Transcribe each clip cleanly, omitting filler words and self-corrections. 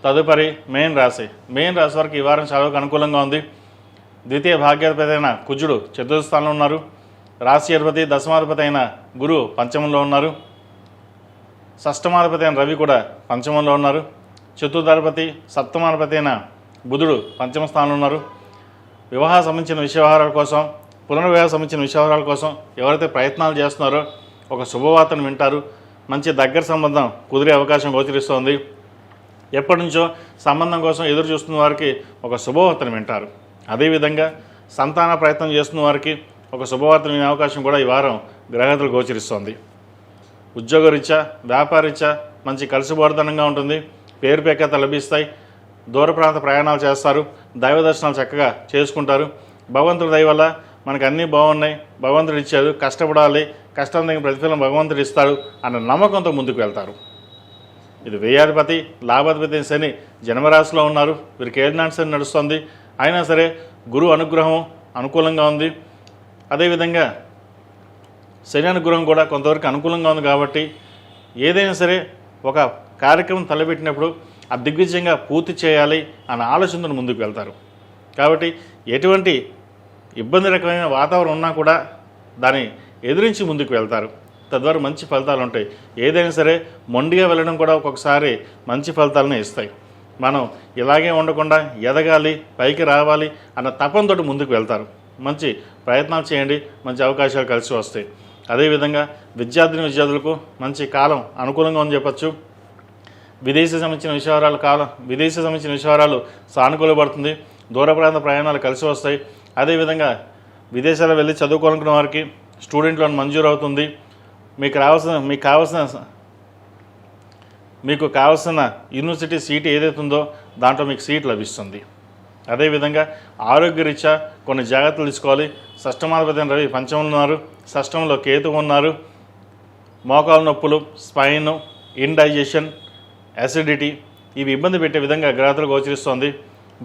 తదుపరి మెయిన్ రాశి వారికి ఈ వారం చాలా అనుకూలంగా ఉంది. ద్వితీయ భాగ్యాధిపతి అయిన కుజుడు చతుర్థ స్థానంలో ఉన్నారు. రాశి అధిపతి దశమాధిపతి అయిన గురువు పంచమంలో ఉన్నారు. షష్టమాధిపతి అయిన రవి కూడా పంచమంలో ఉన్నారు. చతుర్థాధిపతి సప్తమాధిపతి అయిన బుధుడు పంచమ స్థానంలో ఉన్నారు. వివాహ సంబంధించిన వ్యవహారాల కోసం, పునర్వివాహ సంబంధించిన వ్యవహారాల కోసం ఎవరైతే ప్రయత్నాలు చేస్తున్నారో ఒక శుభవార్తను వింటారు. మంచి దగ్గర సంబంధం కుదిరే అవకాశం గోచరిస్తోంది. ఎప్పటి నుంచో సంబంధం కోసం ఎదురు చూస్తున్న వారికి ఒక శుభవార్తను వింటారు. అదేవిధంగా సంతాన ప్రయత్నం చేస్తున్న వారికి ఒక శుభవార్తను వినే అవకాశం కూడా ఈ వారం గ్రహగతులు గోచరిస్తోంది. ఉద్యోగరీత్యా వ్యాపారరీత్యా మంచి కలిసిబోధనంగా ఉంటుంది. పేరు ప్రఖ్యాత లభిస్తాయి. దూర ప్రాంత ప్రయాణాలు చేస్తారు. దైవ దర్శనాలు చక్కగా చేసుకుంటారు. భగవంతుడి దయ వల్ల మనకు అన్నీ బాగున్నాయి, భగవంతుడు ఇచ్చారు, కష్టపడాలి, కష్టం తగిన ప్రతిఫలం భగవంతుడు ఇస్తాడు అన్న నమ్మకంతో ముందుకు వెళ్తారు. ఇది వ్యయాధిపతి లాభాధిపతి శని జన్మరాశిలో ఉన్నారు. వీరికి ఏలినాటి శని నడుస్తుంది. అయినా సరే గురువు అనుగ్రహం అనుకూలంగా ఉంది. అదేవిధంగా శని అనుగ్రహం కూడా కొంతవరకు అనుకూలంగా ఉంది. కాబట్టి ఏదైనా సరే ఒక కార్యక్రమం తలపెట్టినప్పుడు ఆ దిగ్విజయంగా పూర్తి చేయాలి అన్న ఆలోచనతో ముందుకు వెళ్తారు. కాబట్టి ఎటువంటి ఇబ్బంది రకమైన వాతావరణం ఉన్నా కూడా దాన్ని ఎదిరించి ముందుకు వెళ్తారు. తద్వారా మంచి ఫలితాలు ఉంటాయి. ఏదైనా సరే మొండిగా వెళ్ళడం కూడా ఒక్కొక్కసారి మంచి ఫలితాలను ఇస్తాయి. మనం ఇలాగే ఉండకుండా ఎదగాలి, పైకి రావాలి అన్న తపంతో ముందుకు వెళ్తారు. మంచి ప్రయత్నాలు చేయండి, మంచి అవకాశాలు కలిసి వస్తాయి. అదేవిధంగా విద్యార్థులకు మంచి కాలం అనుకూలంగా ఉందని చెప్పచ్చు. విదేశీ సంబంధించిన విషయాలు సానుకూలపడుతుంది. దూర ప్రాంత ప్రయాణాలు కలిసి వస్తాయి. అదేవిధంగా విదేశాలు వెళ్ళి చదువుకోవాలనుకున్న వారికి స్టూడెంట్ లోన్ మంజూరు అవుతుంది. మీకు కావాల్సిన యూనివర్సిటీ సీట్ ఏదైతే ఉందో దాంట్లో మీకు సీట్ లభిస్తుంది. అదేవిధంగా ఆరోగ్యరీత్యా కొన్ని జాగ్రత్తలు తీసుకోవాలి. షష్టమాధిపతి రవి పంచమంలో ఉన్నారు. షష్టంలో కేతు ఉన్నారు. మోకాలు నొప్పులు, స్పైన్, ఇండైజెషన్, యాసిడిటీ ఇవి ఇబ్బంది పెట్టే విధంగా గ్రహతులు గోచరిస్తోంది.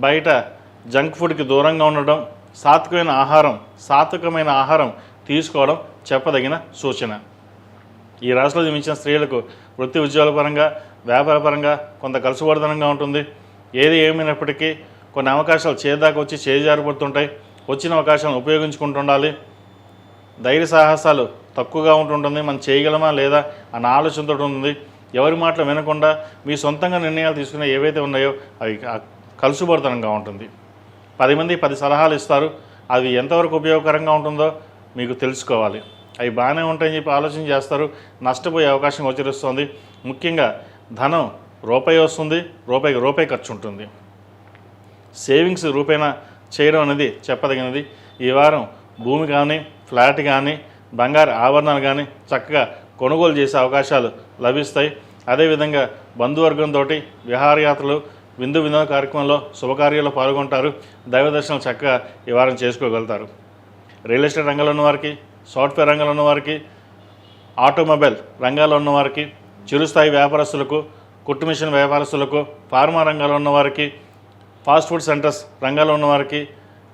బయట జంక్ ఫుడ్కి దూరంగా ఉండడం, సాత్వికమైన ఆహారం తీసుకోవడం చెప్పదగిన సూచన. ఈ రాశిలో జన్మించిన స్త్రీలకు వృత్తి ఉద్యోగాల పరంగా, వ్యాపార పరంగా కొంత కలుసుబడదనంగా ఉంటుంది. ఏది ఏమైనప్పటికీ కొన్ని అవకాశాలు చేదాకా వచ్చి చేజారిపడుతుంటాయి. వచ్చిన అవకాశాలను ఉపయోగించుకుంటుండాలి. ధైర్య సాహసాలు తక్కువగా ఉంటుంటుంది. మనం చేయగలమా లేదా అన్న ఆలోచనతో ఉంటుంది. ఎవరి మాటలు వినకుండా మీ సొంతంగా నిర్ణయాలు తీసుకునే ఏవైతే ఉన్నాయో అవి కలుసుబడతనంగా ఉంటుంది. 10 మంది 10 సలహాలు ఇస్తారు. అవి ఎంతవరకు ఉపయోగకరంగా ఉంటుందో మీకు తెలుసుకోవాలి. అవి బాగానే ఉంటాయని చెప్పి ఆలోచన చేస్తారు. నష్టపోయే అవకాశం గోచరిస్తుంది. ముఖ్యంగా ధనం రూపాయి వస్తుంది, రూపాయి ఖర్చు ఉంటుంది. సేవింగ్స్ రూపేణ చేయడం అనేది చెప్పదగినది. ఈ వారం భూమి కానీ, ఫ్లాట్ కానీ, బంగారు ఆభరణాలు కానీ చక్కగా కొనుగోలు చేసే అవకాశాలు లభిస్తాయి. అదేవిధంగా బంధువర్గంతో విహారయాత్రలు, విందు వినోద కార్యక్రమంలో శుభకార్యాల్లో పాల్గొంటారు. దైవ దర్శనం చక్కగా ఈ వారం చేసుకోగలుగుతారు. రియల్ ఎస్టేట్ రంగంలో ఉన్నవారికి, సాఫ్ట్వేర్ రంగంలో ఉన్నవారికి, ఆటోమొబైల్ రంగాల్లో ఉన్నవారికి, చిరుస్థాయి వ్యాపారస్తులకు, కుట్టు మిషన్ వ్యాపారస్తులకు, ఫార్మా రంగాల్లో ఉన్నవారికి, ఫాస్ట్ ఫుడ్ సెంటర్స్ రంగాల్లో ఉన్నవారికి,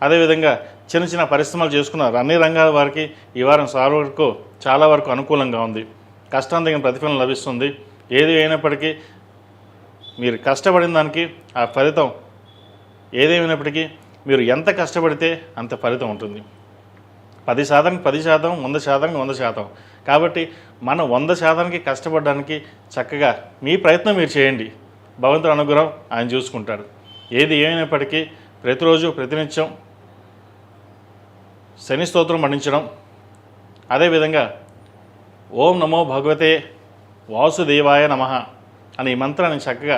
అదేవిధంగా చిన్న చిన్న పరిశ్రమలు చేసుకున్నారు అన్ని రంగాల వారికి ఈ వారం చాలా వరకు అనుకూలంగా ఉంది. కష్టం తగిన ప్రతిఫలం లభిస్తుంది. ఏది అయినప్పటికీ మీరు కష్టపడిన దానికి ఆ ఫలితం ఏదేమైనప్పటికీ మీరు ఎంత కష్టపడితే అంత ఫలితం ఉంటుంది. 10% 10%, 100% 100%. కాబట్టి మనం 100%కి కష్టపడడానికి చక్కగా మీ ప్రయత్నం మీరు చేయండి. భగవంతుడి అనుగ్రహం ఆయన చూసుకుంటాడు. ఏది ఏమైనప్పటికీ ప్రతిరోజు ప్రతినిత్యం శని స్తోత్రం పఠించడం, అదేవిధంగా ఓం నమో భగవతే వాసుదేవాయ నమః అని ఈ మంత్రాన్ని చక్కగా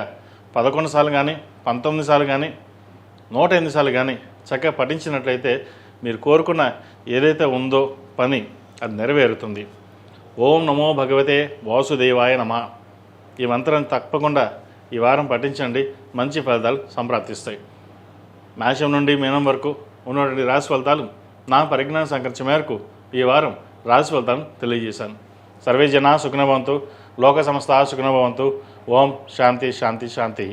11 సార్లు కానీ, 19 సార్లు కానీ, 108 సార్లు కానీ చక్కగా పఠించినట్లయితే మీరు కోరుకున్న ఏదైతే ఉందో పని అది నెరవేరుతుంది. ఓం నమో భగవతే వాసుదేవాయ నమః ఈ మంత్రాన్ని తప్పకుండా ఈ వారం పఠించండి. మంచి ఫలితాలు సంప్రాప్తిస్తాయి. మేషం నుండి మీనం వరకు ఉన్నటువంటి రాశి ఫలితాలు నా పరిజ్ఞానం సంకరించే మేరకు ఈ వారం రాశి ఫలితాలను తెలియజేశాను. సర్వే జనా సుఖినో భవంతు, లోక సమస్తా సుఖినో భవంతు. ఓం శాంతి శాంతి శాంతి.